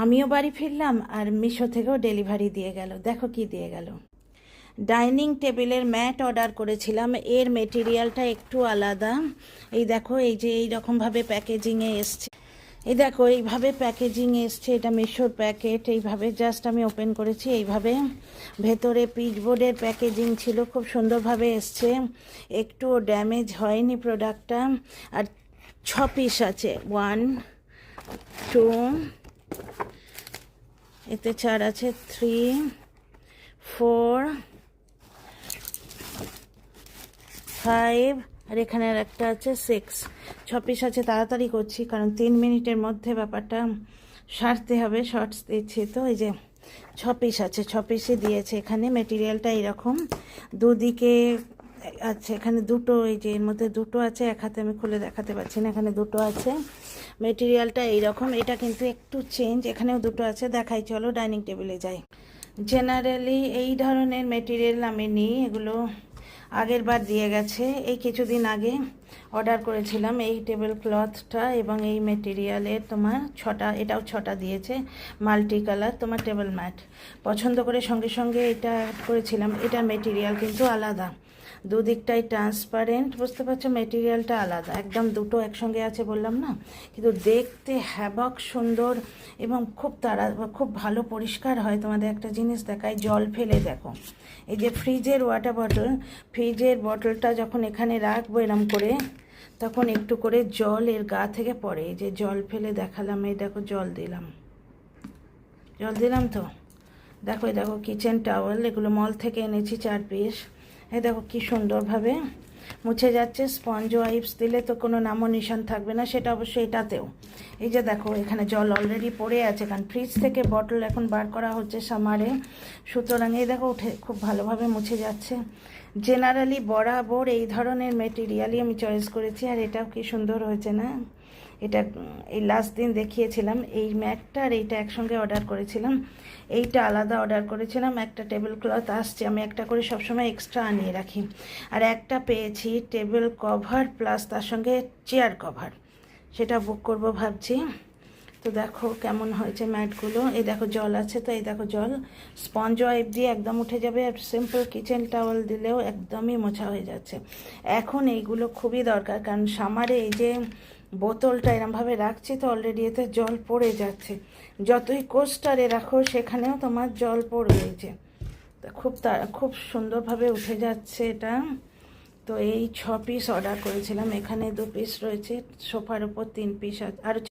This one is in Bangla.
আমিও বাড়ি ফিরলাম আর মিশো থেকেও ডেলিভারি দিয়ে গেল। দেখো কি দিয়ে গেল। ডাইনিং টেবিলের ম্যাট অর্ডার করেছিলাম, এর মেটেরিয়ালটা একটু আলাদা। এই দেখো, এই যে এইরকমভাবে প্যাকেজিংয়ে এসছে। এই দেখো এইভাবে প্যাকেজিংয়ে এসছে, এটা মিশোর প্যাকেট। এইভাবে জাস্ট আমি ওপেন করেছি, এইভাবে ভেতরে পিচবোর্ডের প্যাকেজিং ছিল, খুব সুন্দরভাবে এসছে, একটুও ড্যামেজ হয়নি প্রোডাক্টটা। আর 6 পিস আছে, 1 2, এতে 4 আছে, 3 4 5, আর এখানে আর একটা আছে 6। 6 পিস আছে। তাড়াতাড়ি করছি কারণ 3 মিনিটের মধ্যে ব্যাপারটা সারতে হবে। শর্টস দিচ্ছি তো। এই যে 6 পিস আছে, 6 পিসই দিয়েছে। এখানে মেটেরিয়ালটা এইরকম, দুদিকে আছে। এখানে দুটো, এই যে এর মধ্যে দুটো আছে, এক হাতে আমি খুলে দেখাতে পারছি না, এখানে দুটো আছে। মেটেরিয়ালটা এইরকম। এটা কিন্তু একটু চেঞ্জ, এখানেও দুটো আছে। দেখাই, চলো ডাইনিং টেবিলে যাই। জেনারেলি এই ধরনের মেটেরিয়াল আমি নিই, এগুলো আগের বার দিয়ে গেছে। এই কিছুদিন আগে অর্ডার করেছিলাম এই টেবিল ক্লথটা, এবং এই মেটেরিয়ালের তোমার 6টা, এটাও 6টা দিয়েছে, মাল্টি কালার তোমার টেবিল ম্যাট। পছন্দ করে সঙ্গে সঙ্গে এটা অ্যাড করেছিলাম। এটার মেটেরিয়াল কিন্তু আলাদা, দুদিকটাই ট্রান্সপারেন্ট, বুঝতে পারছো? মেটেরিয়ালটা আলাদা একদম। দুটো একসঙ্গে আছে বললাম না, কিন্তু দেখতে হ্যাবক সুন্দর এবং খুব ভালো পরিষ্কার হয়। তোমাদের একটা জিনিস দেখায়, জল ফেলে দেখো। এই যে ফ্রিজের ওয়াটার বটল, ফ্রিজের বটলটা যখন এখানে রাখবো এরম করে, তখন একটু করে জল এর গা থেকে পড়ে। এই যে জল ফেলে দেখালাম, এই দেখো জল দিলাম, জল দিলাম তো। দেখো, এই দেখো কিচেন টাওয়েল, এগুলো মল থেকে এনেছি 4 পিস। এই দেখো কি সুন্দরভাবে মুছে যাচ্ছে। স্পঞ্জ ওয়াইপস দিলে তো কোনো নামো নিশান থাকবে না, সেটা অবশ্যই এটাতেও। এই যে দেখো এখানে জল অলরেডি পড়ে আছে, কারণ ফ্রিজ থেকে বটল এখন বার করা হচ্ছে সামারে, সুতরাং এই দেখো উঠে খুব ভালোভাবে মুছে যাচ্ছে। জেনারেলি বরাবর এই ধরনের মেটেরিয়ালই আমি চয়েস করেছি। আর এটাও কি সুন্দর হয়েছে না? এটা এই লাস্ট দিন দেখিয়েছিলাম এই ম্যাটটা, আর এইটা একসঙ্গে অর্ডার করেছিলাম। এইটা আলাদা অর্ডার করেছিলাম। একটা টেবিল ক্লথ আসছে, আমি একটা করে সবসময় এক্সট্রা আনিয়ে রাখি। আর একটা পেয়েছি টেবিল কভার প্লাস তার সঙ্গে চেয়ার কভার, সেটা বুক করব ভাবছি। তো দেখো কেমন হয়েছে ম্যাটগুলো। এই দেখো জল আছে তো, এই দেখো জল। স্পঞ্জ ওয়াইপ দিয়ে একদম উঠে যাবে, আর সিম্পল কিচেন টাওয়েল দিলেও একদমই মোছা হয়ে যাচ্ছে। এখন এইগুলো খুবই দরকার, কারণ সামারে এই যে বোতলটা এরমভাবে রাখছি তো অলরেডি এতে জল পড়ে যাচ্ছে। যতই কোস্টারে রাখো সেখানেও তোমার জল পড়বে। এই যে খুব সুন্দরভাবে উঠে যাচ্ছে এটা। তো এই 6 পিস অর্ডার করেছিলাম, এখানে 2 পিস রয়েছে, সোফার উপর 3 পিস আর